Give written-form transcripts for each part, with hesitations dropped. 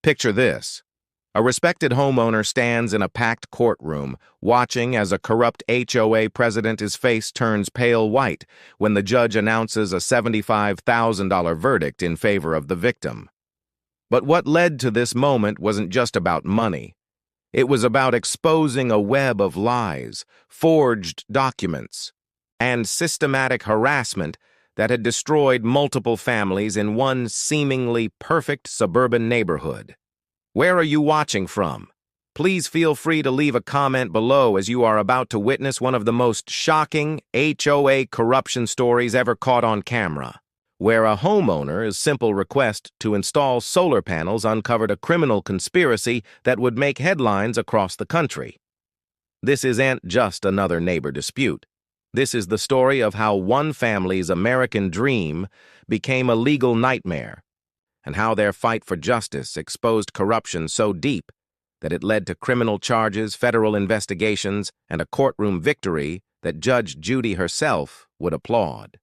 Picture this. A respected homeowner stands in a packed courtroom, watching as a corrupt HOA president's face turns pale white when the judge announces a $75,000 verdict in favor of the victim. But what led to this moment wasn't just about money. It was about exposing a web of lies, forged documents, and systematic harassment that had destroyed multiple families in one seemingly perfect suburban neighborhood. Where are you watching from? Please feel free to leave a comment below, as you are about to witness one of the most shocking HOA corruption stories ever caught on camera, where a homeowner's simple request to install solar panels uncovered a criminal conspiracy that would make headlines across the country. This isn't just another neighbor dispute. This is the story of how one family's American dream became a legal nightmare, and how their fight for justice exposed corruption so deep that it led to criminal charges, federal investigations, and a courtroom victory that Judge Judy herself would applaud.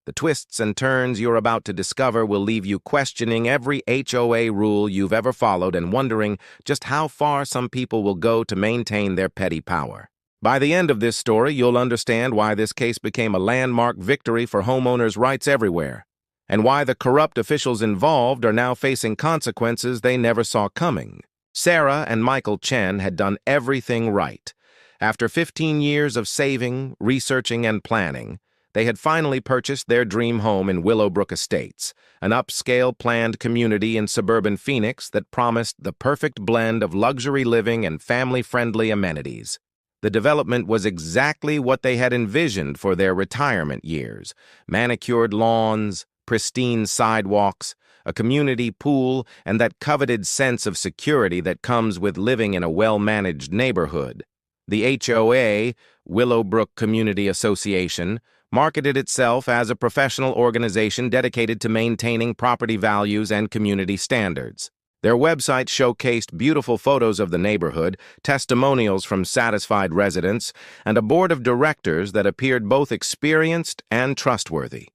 The twists and turns you're about to discover will leave you questioning every HOA rule you've ever followed and wondering just how far some people will go to maintain their petty power. By the end of this story, you'll understand why this case became a landmark victory for homeowners' rights everywhere, and why the corrupt officials involved are now facing consequences they never saw coming. Sarah and Michael Chen had done everything right. After 15 years of saving, researching, and planning, they had finally purchased their dream home in Willowbrook Estates, an upscale planned community in suburban Phoenix that promised the perfect blend of luxury living and family-friendly amenities. The development was exactly what they had envisioned for their retirement years: manicured lawns, pristine sidewalks, a community pool, and that coveted sense of security that comes with living in a well-managed neighborhood. The HOA, Willowbrook Community Association, marketed itself as a professional organization dedicated to maintaining property values and community standards. Their website showcased beautiful photos of the neighborhood, testimonials from satisfied residents, and a board of directors that appeared both experienced and trustworthy.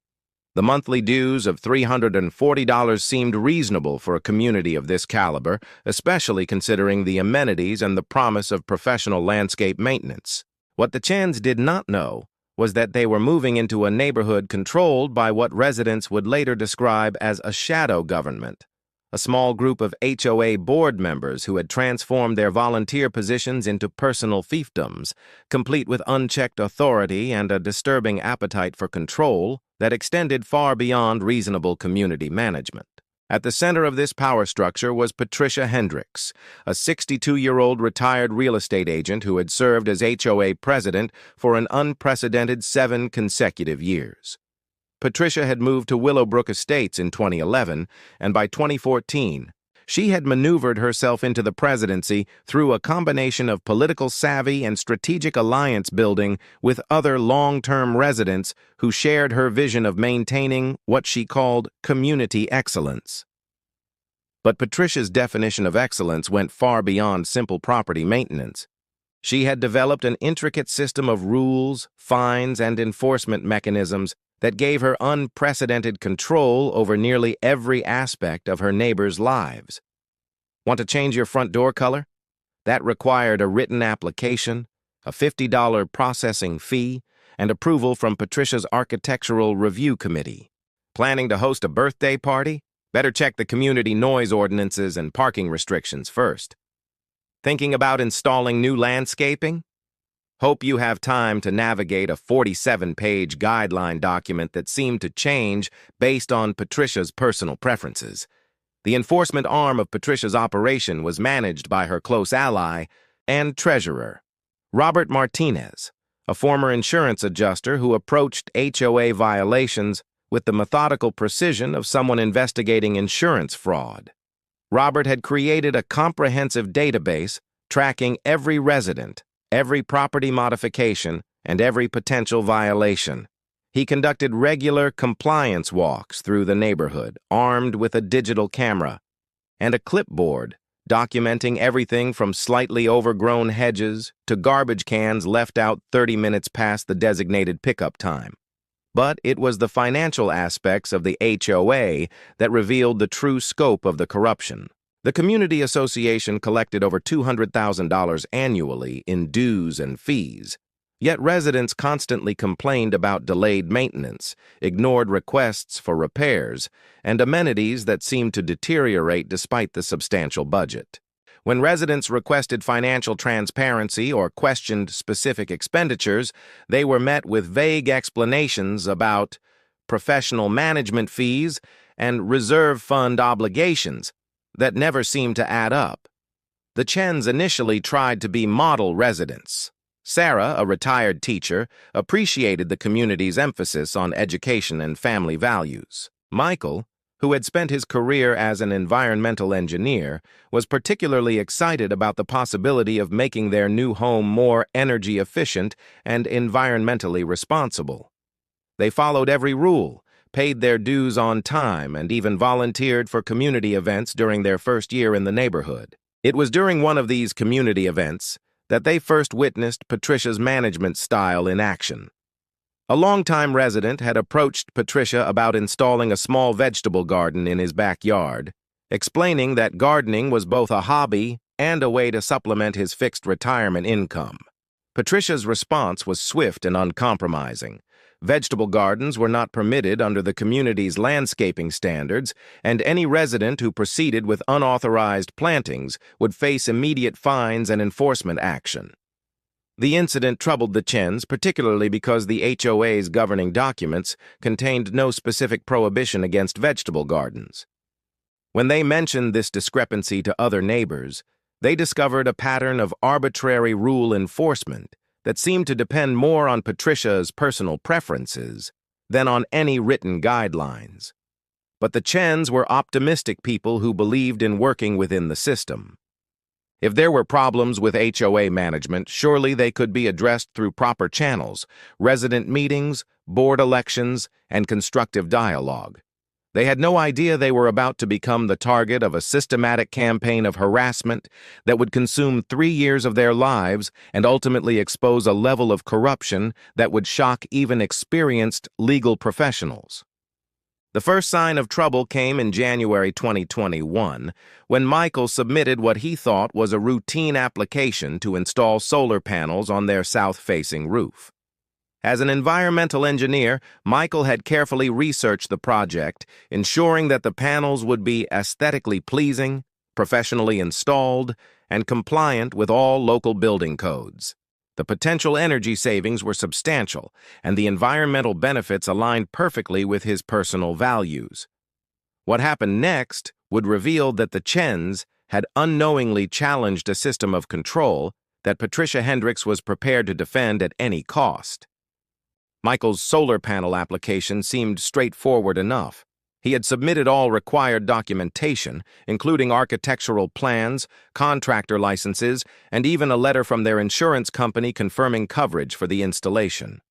The monthly dues of $340 seemed reasonable for a community of this caliber, especially considering the amenities and the promise of professional landscape maintenance. What the Chens did not know was that they were moving into a neighborhood controlled by what residents would later describe as a shadow government, a small group of HOA board members who had transformed their volunteer positions into personal fiefdoms, complete with unchecked authority and a disturbing appetite for control that extended far beyond reasonable community management. At the center of this power structure was Patricia Hendricks, a 62-year-old retired real estate agent who had served as HOA president for an unprecedented 7 consecutive years. Patricia had moved to Willowbrook Estates in 2011, and by 2014, she had maneuvered herself into the presidency through a combination of political savvy and strategic alliance building with other long-term residents who shared her vision of maintaining what she called community excellence. But Patricia's definition of excellence went far beyond simple property maintenance. She had developed an intricate system of rules, fines, and enforcement mechanisms that gave her unprecedented control over nearly every aspect of her neighbors' lives. Want to change your front door color? That required a written application, a $50 processing fee, and approval from Patricia's Architectural Review Committee. Planning to host a birthday party? Better check the community noise ordinances and parking restrictions first. Thinking about installing new landscaping? Hope you have time to navigate a 47-page guideline document that seemed to change based on Patricia's personal preferences. The enforcement arm of Patricia's operation was managed by her close ally and treasurer, Robert Martinez, a former insurance adjuster who approached HOA violations with the methodical precision of someone investigating insurance fraud. Robert had created a comprehensive database tracking every resident, every property modification, and every potential violation. He conducted regular compliance walks through the neighborhood, armed with a digital camera and a clipboard documenting everything from slightly overgrown hedges to garbage cans left out 30 minutes past the designated pickup time. But it was the financial aspects of the HOA that revealed the true scope of the corruption. The community association collected over $200,000 annually in dues and fees, yet residents constantly complained about delayed maintenance, ignored requests for repairs, and amenities that seemed to deteriorate despite the substantial budget. When residents requested financial transparency or questioned specific expenditures, they were met with vague explanations about professional management fees and reserve fund obligations that never seemed to add up. The Chens initially tried to be model residents. Sarah, a retired teacher, appreciated the community's emphasis on education and family values. Michael, who had spent his career as an environmental engineer, was particularly excited about the possibility of making their new home more energy efficient and environmentally responsible. They followed every rule, paid their dues on time, and even volunteered for community events during their first year in the neighborhood. It was during one of these community events that they first witnessed Patricia's management style in action. A longtime resident had approached Patricia about installing a small vegetable garden in his backyard, explaining that gardening was both a hobby and a way to supplement his fixed retirement income. Patricia's response was swift and uncompromising. Vegetable gardens were not permitted under the community's landscaping standards, and any resident who proceeded with unauthorized plantings would face immediate fines and enforcement action. The incident troubled the Chens, particularly because the HOA's governing documents contained no specific prohibition against vegetable gardens. When they mentioned this discrepancy to other neighbors, they discovered a pattern of arbitrary rule enforcement that seemed to depend more on Patricia's personal preferences than on any written guidelines. But the Chens were optimistic people who believed in working within the system. If there were problems with HOA management, surely they could be addressed through proper channels, resident meetings, board elections, and constructive dialogue. They had no idea they were about to become the target of a systematic campaign of harassment that would consume 3 years of their lives and ultimately expose a level of corruption that would shock even experienced legal professionals. The first sign of trouble came in January 2021, when Michael submitted what he thought was a routine application to install solar panels on their south-facing roof. As an environmental engineer, Michael had carefully researched the project, ensuring that the panels would be aesthetically pleasing, professionally installed, and compliant with all local building codes. The potential energy savings were substantial, and the environmental benefits aligned perfectly with his personal values. What happened next would reveal that the Chens had unknowingly challenged a system of control that Patricia Hendricks was prepared to defend at any cost. Michael's solar panel application seemed straightforward enough. He had submitted all required documentation, including architectural plans, contractor licenses, and even a letter from their insurance company confirming coverage for the installation.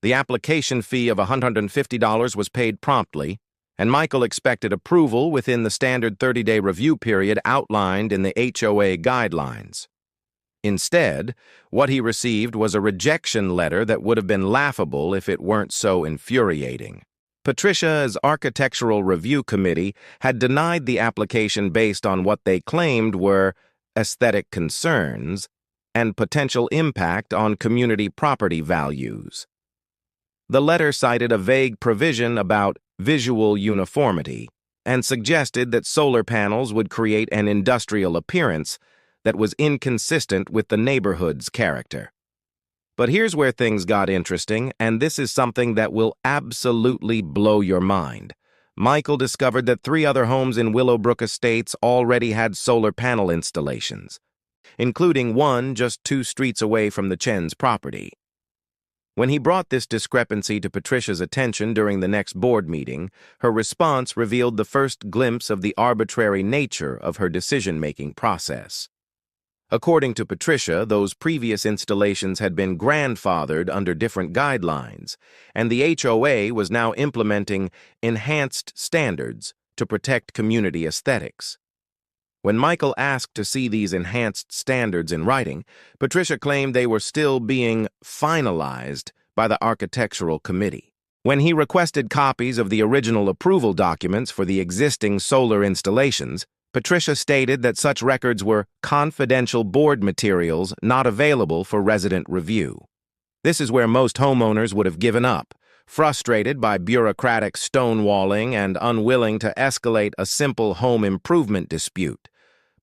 The application fee of $150 was paid promptly, and Michael expected approval within the standard 30-day review period outlined in the HOA guidelines. Instead, what he received was a rejection letter that would have been laughable if it weren't so infuriating. Patricia's Architectural Review Committee had denied the application based on what they claimed were aesthetic concerns and potential impact on community property values. The letter cited a vague provision about visual uniformity and suggested that solar panels would create an industrial appearance that was inconsistent with the neighborhood's character. But here's where things got interesting, and this is something that will absolutely blow your mind. Michael discovered that 3 other homes in Willowbrook Estates already had solar panel installations, including one just 2 streets away from the Chen's property. When he brought this discrepancy to Patricia's attention during the next board meeting, her response revealed the first glimpse of the arbitrary nature of her decision-making process. According to Patricia, those previous installations had been grandfathered under different guidelines, and the HOA was now implementing enhanced standards to protect community aesthetics. When Michael asked to see these enhanced standards in writing, Patricia claimed they were still being finalized by the Architectural Committee. When he requested copies of the original approval documents for the existing solar installations, Patricia stated that such records were confidential board materials not available for resident review. This is where most homeowners would have given up, frustrated by bureaucratic stonewalling and unwilling to escalate a simple home improvement dispute.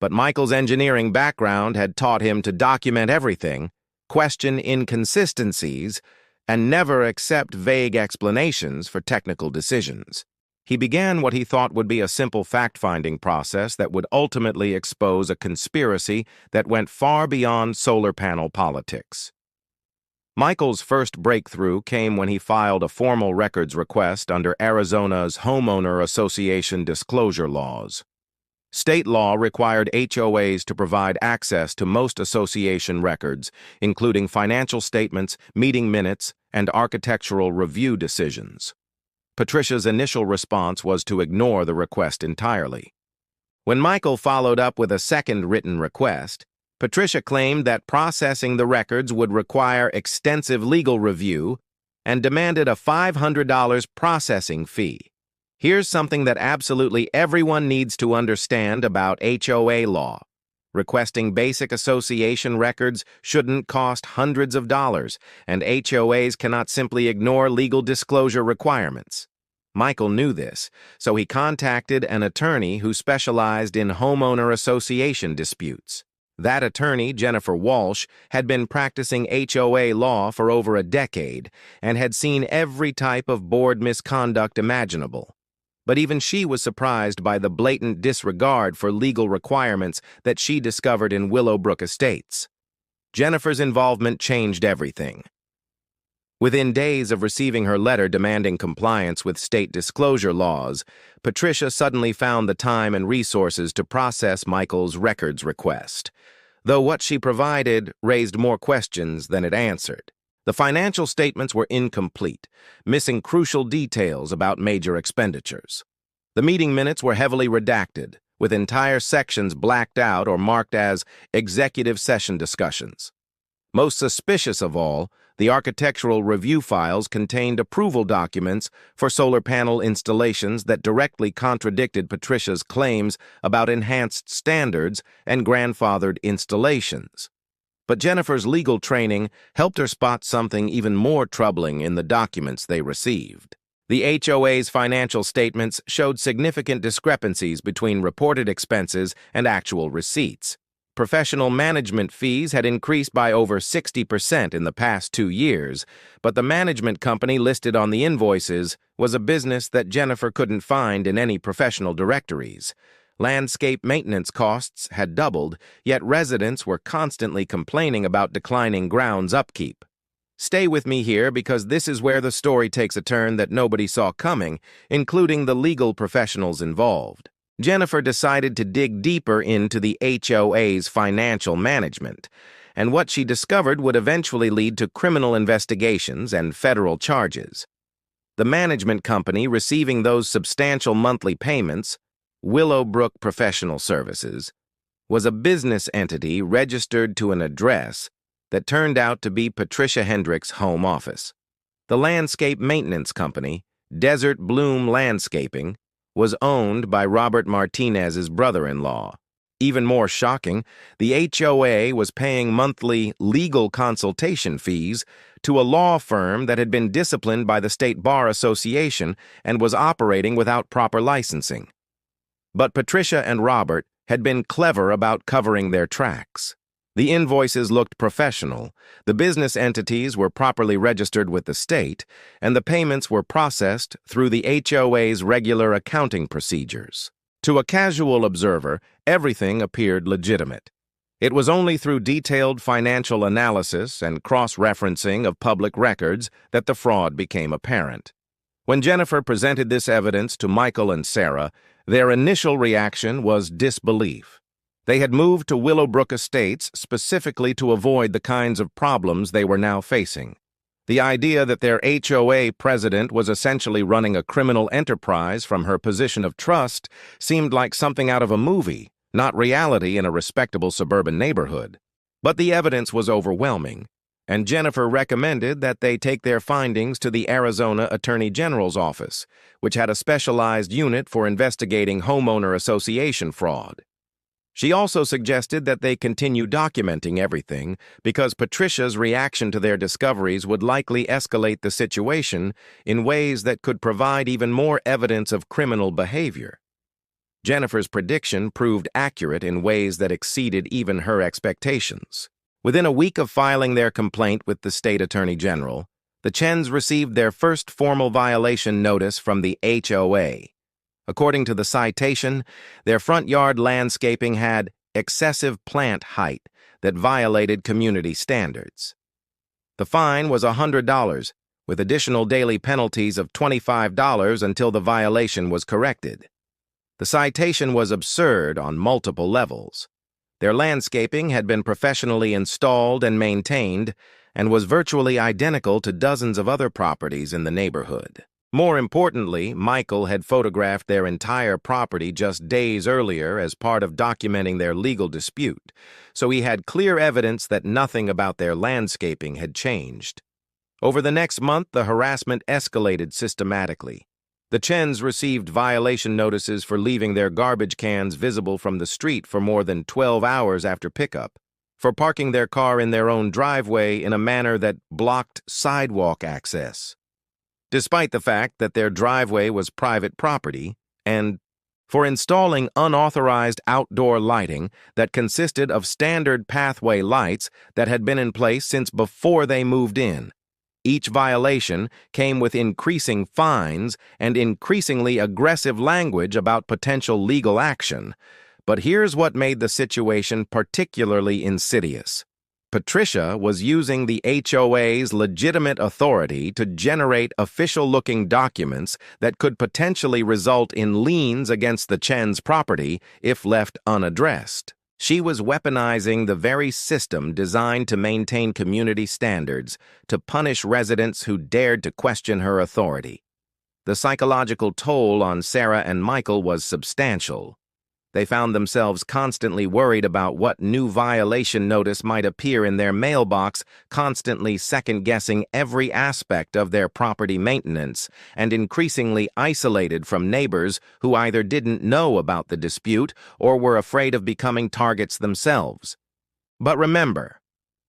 But Michael's engineering background had taught him to document everything, question inconsistencies, and never accept vague explanations for technical decisions. He began what he thought would be a simple fact-finding process that would ultimately expose a conspiracy that went far beyond solar panel politics. Michael's first breakthrough came when he filed a formal records request under Arizona's Homeowner Association disclosure laws. State law required HOAs to provide access to most association records, including financial statements, meeting minutes, and architectural review decisions. Patricia's initial response was to ignore the request entirely. When Michael followed up with a second written request, Patricia claimed that processing the records would require extensive legal review and demanded a $500 processing fee. Here's something that absolutely everyone needs to understand about HOA law. Requesting basic association records shouldn't cost hundreds of dollars, and HOAs cannot simply ignore legal disclosure requirements. Michael knew this, so he contacted an attorney who specialized in homeowner association disputes. That attorney, Jennifer Walsh, had been practicing HOA law for over a decade and had seen every type of board misconduct imaginable. But even she was surprised by the blatant disregard for legal requirements that she discovered in Willowbrook Estates. Jennifer's involvement changed everything. Within days of receiving her letter demanding compliance with state disclosure laws, Patricia suddenly found the time and resources to process Michael's records request, though what she provided raised more questions than it answered. The financial statements were incomplete, missing crucial details about major expenditures. The meeting minutes were heavily redacted, with entire sections blacked out or marked as executive session discussions. Most suspicious of all, the architectural review files contained approval documents for solar panel installations that directly contradicted Patricia's claims about enhanced standards and grandfathered installations. But Jennifer's legal training helped her spot something even more troubling in the documents they received. The HOA's financial statements showed significant discrepancies between reported expenses and actual receipts. Professional management fees had increased by over 60% in the past 2 years, but the management company listed on the invoices was a business that Jennifer couldn't find in any professional directories. Landscape maintenance costs had doubled, yet residents were constantly complaining about declining grounds upkeep. Stay with me here because this is where the story takes a turn that nobody saw coming, including the legal professionals involved. Jennifer decided to dig deeper into the HOA's financial management, and what she discovered would eventually lead to criminal investigations and federal charges. The management company receiving those substantial monthly payments, Willowbrook Professional Services, was a business entity registered to an address that turned out to be Patricia Hendrick's home office. The landscape maintenance company, Desert Bloom Landscaping, was owned by Robert Martinez's brother-in-law. Even more shocking, the HOA was paying monthly legal consultation fees to a law firm that had been disciplined by the State Bar Association and was operating without proper licensing. But Patricia and Robert had been clever about covering their tracks. The invoices looked professional, the business entities were properly registered with the state, and the payments were processed through the HOA's regular accounting procedures. To a casual observer, everything appeared legitimate. It was only through detailed financial analysis and cross-referencing of public records that the fraud became apparent. When Jennifer presented this evidence to Michael and Sarah, their initial reaction was disbelief. They had moved to Willowbrook Estates specifically to avoid the kinds of problems they were now facing. The idea that their HOA president was essentially running a criminal enterprise from her position of trust seemed like something out of a movie, not reality in a respectable suburban neighborhood. But the evidence was overwhelming. and Jennifer recommended that they take their findings to the Arizona Attorney General's office, which had a specialized unit for investigating homeowner association fraud. She also suggested that they continue documenting everything because Patricia's reaction to their discoveries would likely escalate the situation in ways that could provide even more evidence of criminal behavior. Jennifer's prediction proved accurate in ways that exceeded even her expectations. Within a week of filing their complaint with the state attorney general, the Chens received their first formal violation notice from the HOA. According to the citation, their front yard landscaping had excessive plant height that violated community standards. The fine was $100, with additional daily penalties of $25 until the violation was corrected. The citation was absurd on multiple levels. Their landscaping had been professionally installed and maintained and was virtually identical to dozens of other properties in the neighborhood. More importantly, Michael had photographed their entire property just days earlier as part of documenting their legal dispute, so he had clear evidence that nothing about their landscaping had changed. Over the next month, the harassment escalated systematically. The Chens received violation notices for leaving their garbage cans visible from the street for more than 12 hours after pickup, for parking their car in their own driveway in a manner that blocked sidewalk access, despite the fact that their driveway was private property, and for installing unauthorized outdoor lighting that consisted of standard pathway lights that had been in place since before they moved in. Each violation came with increasing fines and increasingly aggressive language about potential legal action. But here's what made the situation particularly insidious. Patricia was using the HOA's legitimate authority to generate official-looking documents that could potentially result in liens against the Chen's property if left unaddressed. She was weaponizing the very system designed to maintain community standards to punish residents who dared to question her authority. The psychological toll on Sarah and Michael was substantial. They found themselves constantly worried about what new violation notice might appear in their mailbox, constantly second-guessing every aspect of their property maintenance, and increasingly isolated from neighbors who either didn't know about the dispute or were afraid of becoming targets themselves. But remember,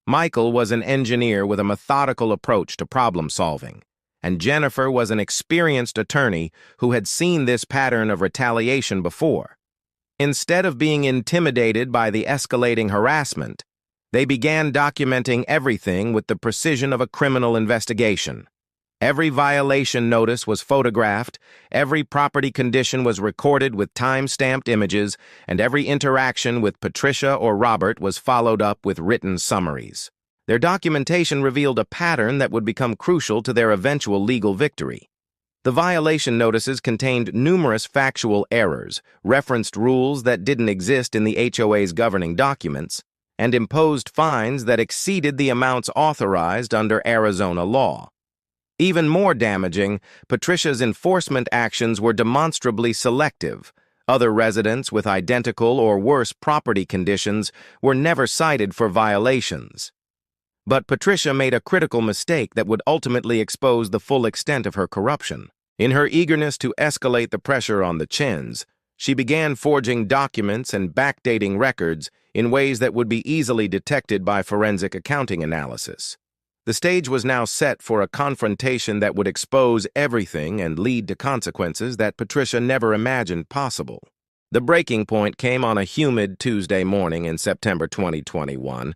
Michael was an engineer with a methodical approach to problem-solving, and Jennifer was an experienced attorney who had seen this pattern of retaliation before. Instead of being intimidated by the escalating harassment, they began documenting everything with the precision of a criminal investigation. Every violation notice was photographed, every property condition was recorded with time-stamped images, and every interaction with Patricia or Robert was followed up with written summaries. Their documentation revealed a pattern that would become crucial to their eventual legal victory. The violation notices contained numerous factual errors, referenced rules that didn't exist in the HOA's governing documents, and imposed fines that exceeded the amounts authorized under Arizona law. Even more damaging, Patricia's enforcement actions were demonstrably selective. Other residents with identical or worse property conditions were never cited for violations. But Patricia made a critical mistake that would ultimately expose the full extent of her corruption. In her eagerness to escalate the pressure on the Chens, she began forging documents and backdating records in ways that would be easily detected by forensic accounting analysis. The stage was now set for a confrontation that would expose everything and lead to consequences that Patricia never imagined possible. The breaking point came on a humid Tuesday morning in September 2021,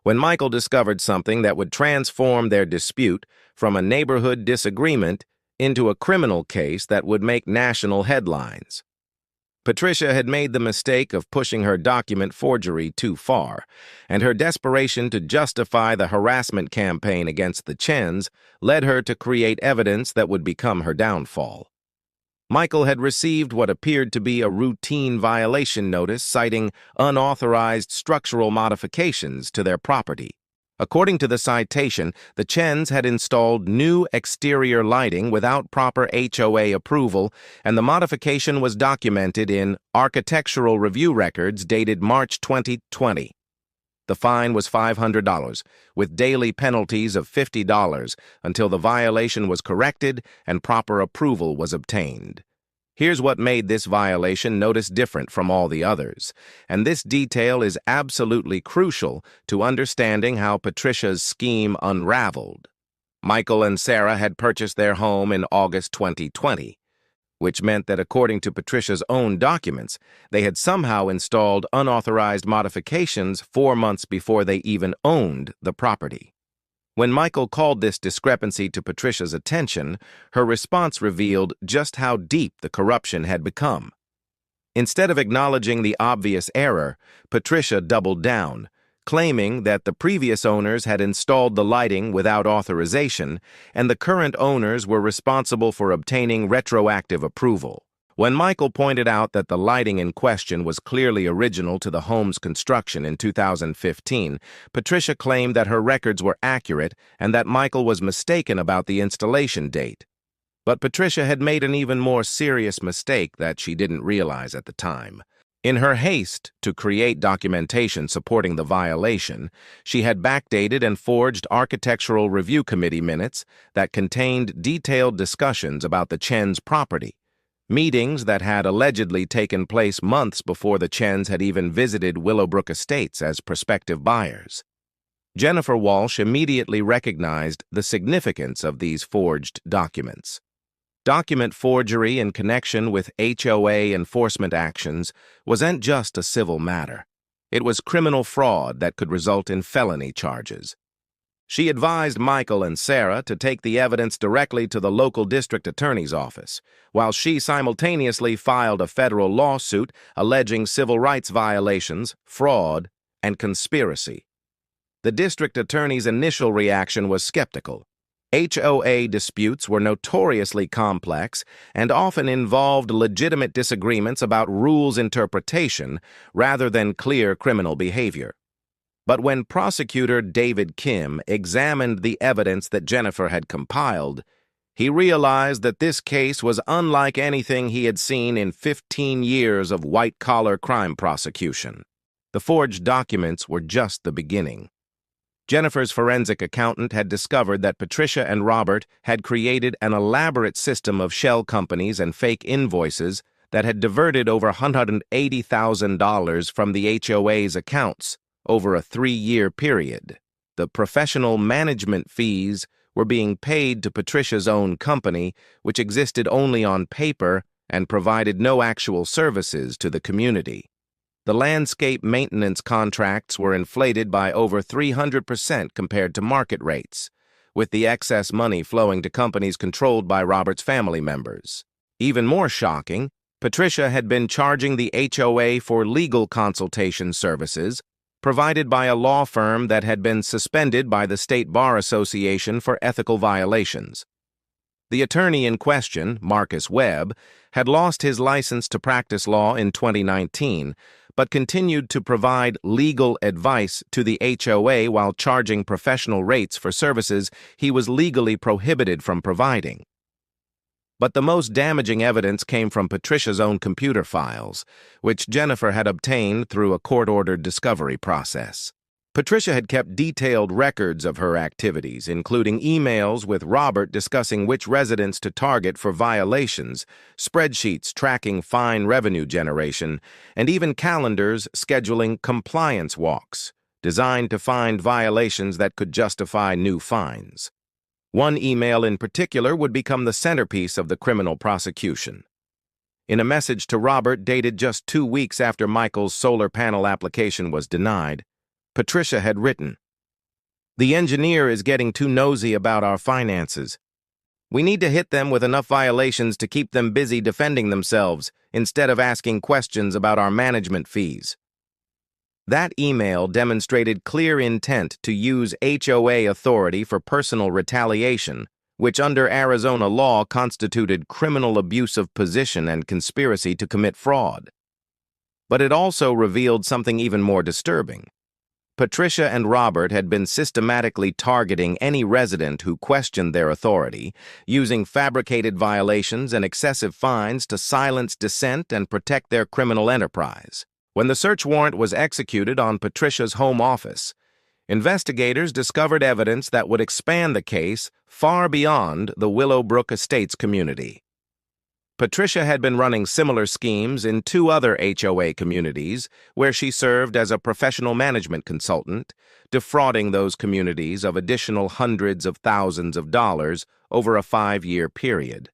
when Michael discovered something that would transform their dispute from a neighborhood disagreement into a criminal case that would make national headlines. Patricia had made the mistake of pushing her document forgery too far, and her desperation to justify the harassment campaign against the Chens led her to create evidence that would become her downfall. Michael had received what appeared to be a routine violation notice citing unauthorized structural modifications to their property. According to the citation, the Chens had installed new exterior lighting without proper HOA approval, and the modification was documented in architectural review records dated March 2020. The fine was $500, with daily penalties of $50 until the violation was corrected and proper approval was obtained. Here's what made this violation notice different from all the others, and this detail is absolutely crucial to understanding how Patricia's scheme unraveled. Michael and Sarah had purchased their home in August 2020, which meant that according to Patricia's own documents, they had somehow installed unauthorized modifications 4 months before they even owned the property. When Michael called this discrepancy to Patricia's attention, her response revealed just how deep the corruption had become. Instead of acknowledging the obvious error, Patricia doubled down, claiming that the previous owners had installed the lighting without authorization, and the current owners were responsible for obtaining retroactive approval. When Michael pointed out that the lighting in question was clearly original to the home's construction in 2015, Patricia claimed that her records were accurate and that Michael was mistaken about the installation date. But Patricia had made an even more serious mistake that she didn't realize at the time. In her haste to create documentation supporting the violation, she had backdated and forged Architectural Review Committee minutes that contained detailed discussions about the Chen's property, meetings that had allegedly taken place months before the Chens had even visited Willowbrook Estates as prospective buyers. Jennifer Walsh immediately recognized the significance of these forged documents. Document forgery in connection with HOA enforcement actions wasn't just a civil matter. It was criminal fraud that could result in felony charges. She advised Michael and Sarah to take the evidence directly to the local district attorney's office, while she simultaneously filed a federal lawsuit alleging civil rights violations, fraud, and conspiracy. The district attorney's initial reaction was skeptical. HOA disputes were notoriously complex and often involved legitimate disagreements about rules interpretation rather than clear criminal behavior. But when prosecutor David Kim examined the evidence that Jennifer had compiled, he realized that this case was unlike anything he had seen in 15 years of white-collar crime prosecution. The forged documents were just the beginning. Jennifer's forensic accountant had discovered that Patricia and Robert had created an elaborate system of shell companies and fake invoices that had diverted over $180,000 from the HOA's accounts over a 3-year period. The professional management fees were being paid to Patricia's own company, which existed only on paper and provided no actual services to the community. The landscape maintenance contracts were inflated by over 300% compared to market rates, with the excess money flowing to companies controlled by Robert's family members. Even more shocking, Patricia had been charging the HOA for legal consultation services provided by a law firm that had been suspended by the State Bar Association for ethical violations. The attorney in question, Marcus Webb, had lost his license to practice law in 2019, but continued to provide legal advice to the HOA while charging professional rates for services he was legally prohibited from providing. But the most damaging evidence came from Patricia's own computer files, which Jennifer had obtained through a court-ordered discovery process. Patricia had kept detailed records of her activities, including emails with Robert discussing which residents to target for violations, spreadsheets tracking fine revenue generation, and even calendars scheduling compliance walks, designed to find violations that could justify new fines. One email in particular would become the centerpiece of the criminal prosecution. In a message to Robert dated just 2 weeks after Michael's solar panel application was denied, Patricia had written, "The engineer is getting too nosy about our finances. We need to hit them with enough violations to keep them busy defending themselves instead of asking questions about our management fees." That email demonstrated clear intent to use HOA authority for personal retaliation, which under Arizona law constituted criminal abuse of position and conspiracy to commit fraud. But it also revealed something even more disturbing. Patricia and Robert had been systematically targeting any resident who questioned their authority, using fabricated violations and excessive fines to silence dissent and protect their criminal enterprise. When the search warrant was executed on Patricia's home office, investigators discovered evidence that would expand the case far beyond the Willowbrook Estates community. Patricia had been running similar schemes in 2 other HOA communities where she served as a professional management consultant, defrauding those communities of additional hundreds of thousands of dollars over a 5-year period.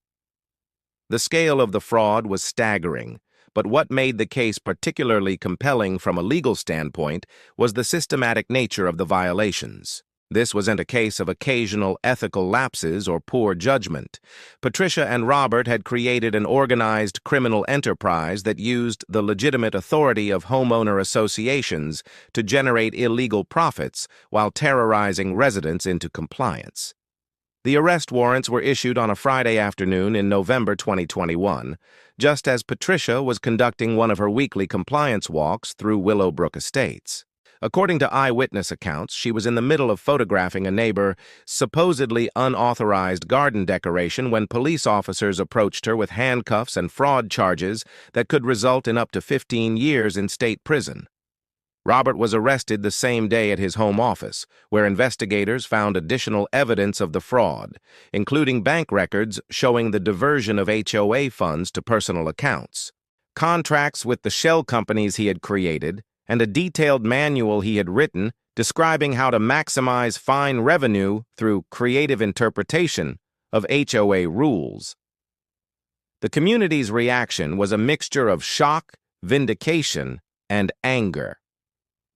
The scale of the fraud was staggering, but what made the case particularly compelling from a legal standpoint was the systematic nature of the violations. This wasn't a case of occasional ethical lapses or poor judgment. Patricia and Robert had created an organized criminal enterprise that used the legitimate authority of homeowner associations to generate illegal profits while terrorizing residents into compliance. The arrest warrants were issued on a Friday afternoon in November 2021, just as Patricia was conducting one of her weekly compliance walks through Willowbrook Estates. According to eyewitness accounts, she was in the middle of photographing a neighbor's supposedly unauthorized garden decoration when police officers approached her with handcuffs and fraud charges that could result in up to 15 years in state prison. Robert was arrested the same day at his home office, where investigators found additional evidence of the fraud, including bank records showing the diversion of HOA funds to personal accounts, contracts with the shell companies he had created, and a detailed manual he had written describing how to maximize fine revenue through creative interpretation of HOA rules. The community's reaction was a mixture of shock, vindication, and anger.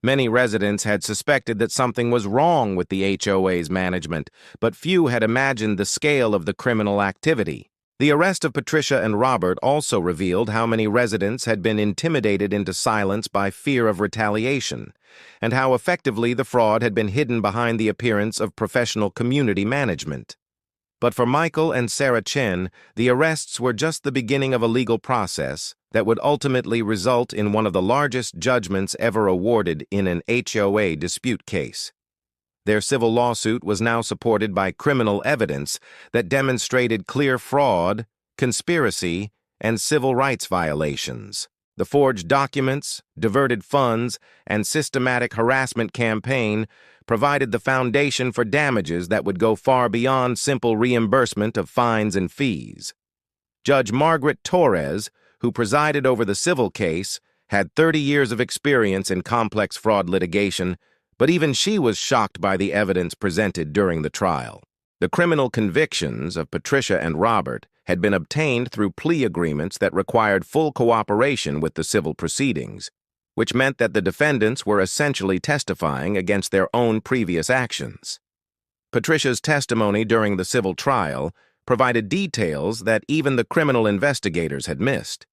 Many residents had suspected that something was wrong with the HOA's management, but few had imagined the scale of the criminal activity. The arrest of Patricia and Robert also revealed how many residents had been intimidated into silence by fear of retaliation, and how effectively the fraud had been hidden behind the appearance of professional community management. But for Michael and Sarah Chen, the arrests were just the beginning of a legal process that would ultimately result in one of the largest judgments ever awarded in an HOA dispute case. Their civil lawsuit was now supported by criminal evidence that demonstrated clear fraud, conspiracy, and civil rights violations. The forged documents, diverted funds, and systematic harassment campaign provided the foundation for damages that would go far beyond simple reimbursement of fines and fees. Judge Margaret Torres, who presided over the civil case, had 30 years of experience in complex fraud litigation, but even she was shocked by the evidence presented during the trial. The criminal convictions of Patricia and Robert had been obtained through plea agreements that required full cooperation with the civil proceedings, which meant that the defendants were essentially testifying against their own previous actions. Patricia's testimony during the civil trial provided details that even the criminal investigators had missed.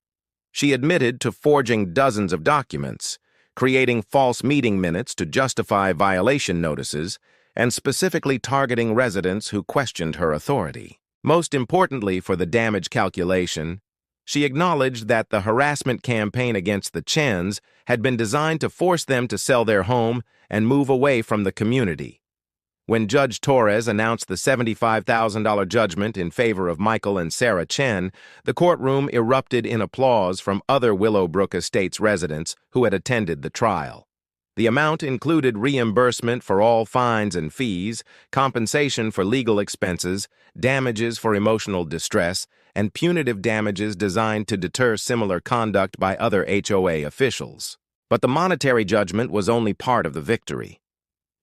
She admitted to forging dozens of documents, creating false meeting minutes to justify violation notices, and specifically targeting residents who questioned her authority. Most importantly for the damage calculation, she acknowledged that the harassment campaign against the Chens had been designed to force them to sell their home and move away from the community. When Judge Torres announced the $75,000 judgment in favor of Michael and Sarah Chen, the courtroom erupted in applause from other Willowbrook Estates residents who had attended the trial. The amount included reimbursement for all fines and fees, compensation for legal expenses, damages for emotional distress, and punitive damages designed to deter similar conduct by other HOA officials. But the monetary judgment was only part of the victory.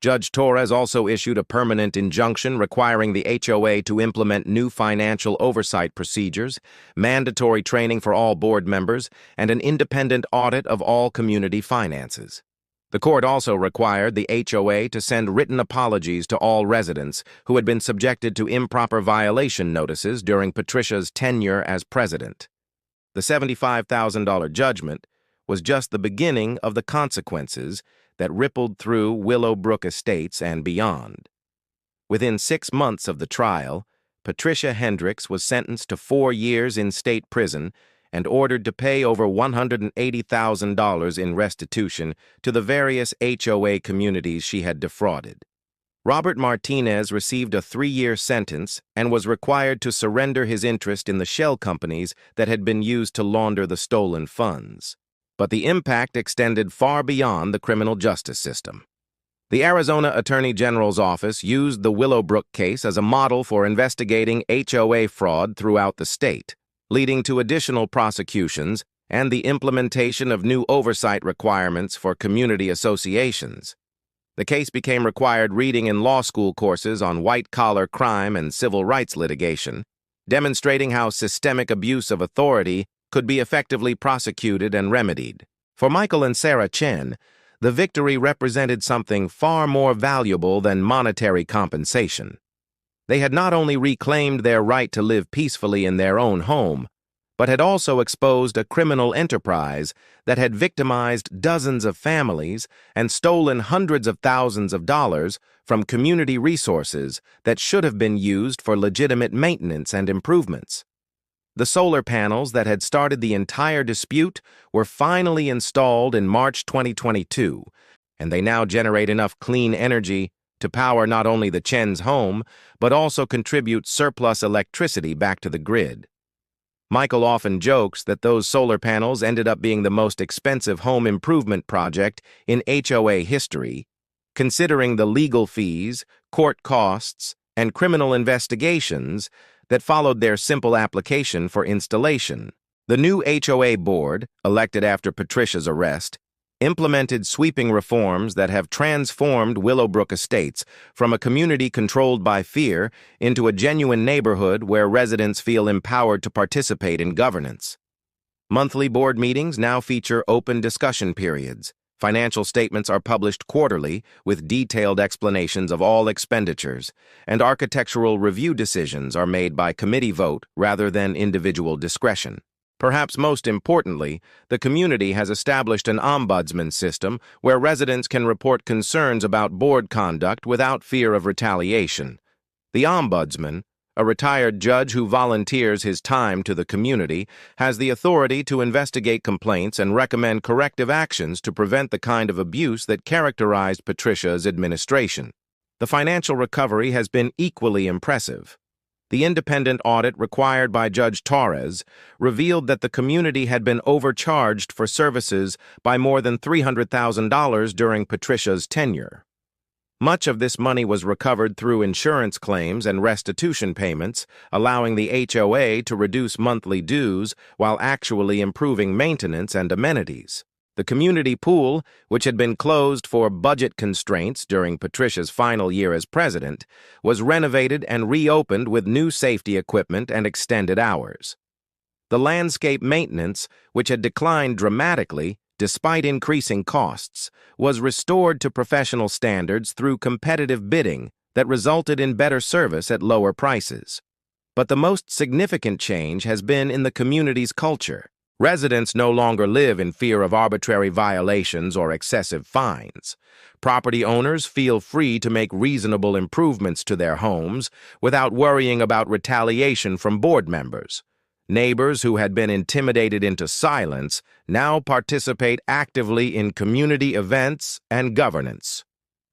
Judge Torres also issued a permanent injunction requiring the HOA to implement new financial oversight procedures, mandatory training for all board members, and an independent audit of all community finances. The court also required the HOA to send written apologies to all residents who had been subjected to improper violation notices during Patricia's tenure as president. The $75,000 judgment was just the beginning of the consequences that rippled through Willowbrook Estates and beyond. Within 6 months of the trial, Patricia Hendricks was sentenced to 4 years in state prison and ordered to pay over $180,000 in restitution to the various HOA communities she had defrauded. Robert Martinez received a 3-year sentence and was required to surrender his interest in the shell companies that had been used to launder the stolen funds. but the impact extended far beyond the criminal justice system. The Arizona Attorney General's office used the Willowbrook case as a model for investigating HOA fraud throughout the state, leading to additional prosecutions and the implementation of new oversight requirements for community associations. The case became required reading in law school courses on white-collar crime and civil rights litigation, demonstrating how systemic abuse of authority could be effectively prosecuted and remedied. For Michael and Sarah Chen, the victory represented something far more valuable than monetary compensation. They had not only reclaimed their right to live peacefully in their own home, but had also exposed a criminal enterprise that had victimized dozens of families and stolen hundreds of thousands of dollars from community resources that should have been used for legitimate maintenance and improvements. The solar panels that had started the entire dispute were finally installed in March 2022, and they now generate enough clean energy to power not only the Chen's home, but also contribute surplus electricity back to the grid. Michael often jokes that those solar panels ended up being the most expensive home improvement project in HOA history, considering the legal fees, court costs, and criminal investigations that followed their simple application for installation. The new HOA board, elected after Patricia's arrest, implemented sweeping reforms that have transformed Willowbrook Estates from a community controlled by fear into a genuine neighborhood where residents feel empowered to participate in governance. Monthly board meetings now feature open discussion periods. Financial statements are published quarterly with detailed explanations of all expenditures, and architectural review decisions are made by committee vote rather than individual discretion. Perhaps most importantly, the community has established an ombudsman system where residents can report concerns about board conduct without fear of retaliation. The ombudsman, a retired judge who volunteers his time to the community, has the authority to investigate complaints and recommend corrective actions to prevent the kind of abuse that characterized Patricia's administration. The financial recovery has been equally impressive. The independent audit required by Judge Torres revealed that the community had been overcharged for services by more than $300,000 during Patricia's tenure. Much of this money was recovered through insurance claims and restitution payments, allowing the HOA to reduce monthly dues while actually improving maintenance and amenities. The community pool, which had been closed for budget constraints during Patricia's final year as president, was renovated and reopened with new safety equipment and extended hours. The landscape maintenance, which had declined dramatically despite increasing costs, was restored to professional standards through competitive bidding that resulted in better service at lower prices. But the most significant change has been in the community's culture. Residents no longer live in fear of arbitrary violations or excessive fines. Property owners feel free to make reasonable improvements to their homes without worrying about retaliation from board members. Neighbors who had been intimidated into silence now participate actively in community events and governance.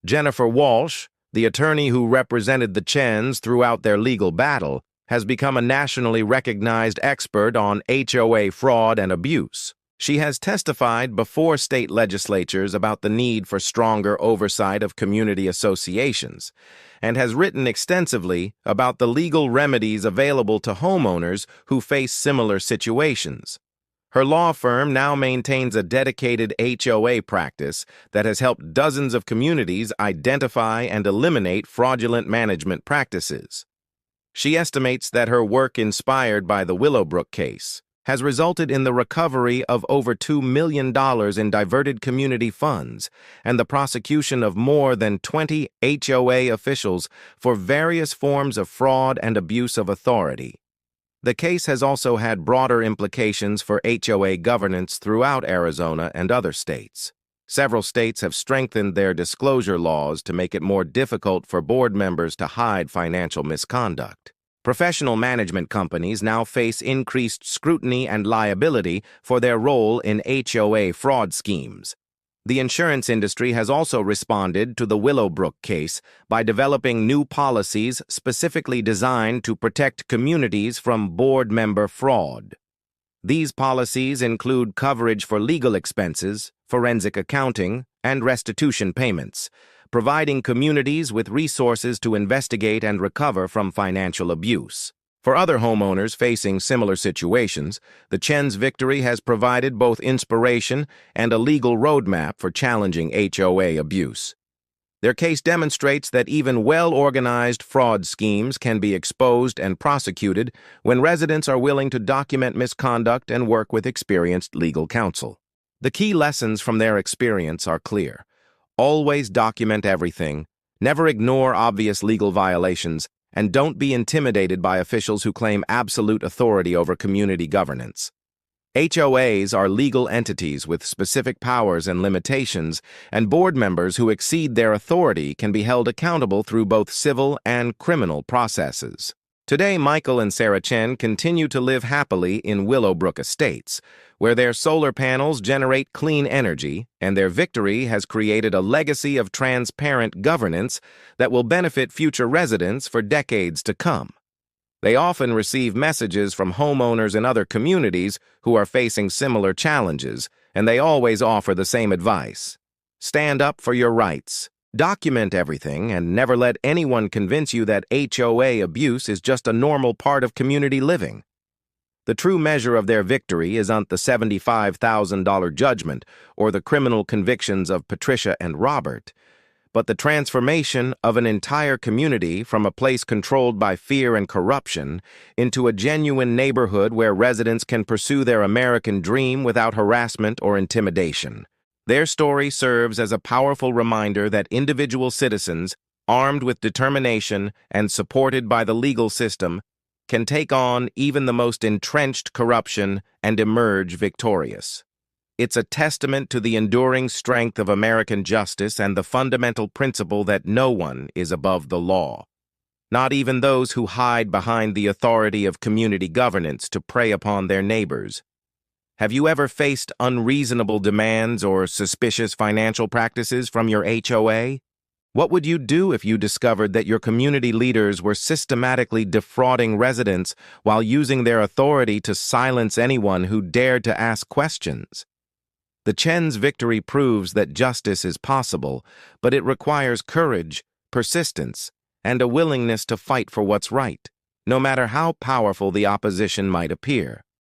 Jennifer Walsh, the attorney who represented the Chens throughout their legal battle, has become a nationally recognized expert on HOA fraud and abuse. She has testified before state legislatures about the need for stronger oversight of community associations, and has written extensively about the legal remedies available to homeowners who face similar situations. Her law firm now maintains a dedicated HOA practice that has helped dozens of communities identify and eliminate fraudulent management practices. She estimates that her work, inspired by the Willowbrook case, has resulted in the recovery of over $2 million in diverted community funds and the prosecution of more than 20 HOA officials for various forms of fraud and abuse of authority. The case has also had broader implications for HOA governance throughout Arizona and other states. Several states have strengthened their disclosure laws to make it more difficult for board members to hide financial misconduct. Professional management companies now face increased scrutiny and liability for their role in HOA fraud schemes. The insurance industry has also responded to the Willowbrook case by developing new policies specifically designed to protect communities from board member fraud. These policies include coverage for legal expenses, forensic accounting, and restitution payments, providing communities with resources to investigate and recover from financial abuse. For other homeowners facing similar situations, the Chen's victory has provided both inspiration and a legal roadmap for challenging HOA abuse. Their case demonstrates that even well-organized fraud schemes can be exposed and prosecuted when residents are willing to document misconduct and work with experienced legal counsel. The key lessons from their experience are clear. Always document everything, never ignore obvious legal violations, and don't be intimidated by officials who claim absolute authority over community governance. HOAs are legal entities with specific powers and limitations, and board members who exceed their authority can be held accountable through both civil and criminal processes. Today, Michael and Sarah Chen continue to live happily in Willowbrook Estates, where their solar panels generate clean energy, and their victory has created a legacy of transparent governance that will benefit future residents for decades to come. They often receive messages from homeowners in other communities who are facing similar challenges, and they always offer the same advice. Stand up for your rights. Document everything, and never let anyone convince you that HOA abuse is just a normal part of community living. The true measure of their victory isn't the $75,000 judgment or the criminal convictions of Patricia and Robert, but the transformation of an entire community from a place controlled by fear and corruption into a genuine neighborhood where residents can pursue their American dream without harassment or intimidation. Their story serves as a powerful reminder that individual citizens, armed with determination and supported by the legal system, can take on even the most entrenched corruption and emerge victorious. It's a testament to the enduring strength of American justice and the fundamental principle that no one is above the law, not even those who hide behind the authority of community governance to prey upon their neighbors. Have you ever faced unreasonable demands or suspicious financial practices from your HOA? What would you do if you discovered that your community leaders were systematically defrauding residents while using their authority to silence anyone who dared to ask questions? The Chen's victory proves that justice is possible, but it requires courage, persistence, and a willingness to fight for what's right, no matter how powerful the opposition might appear.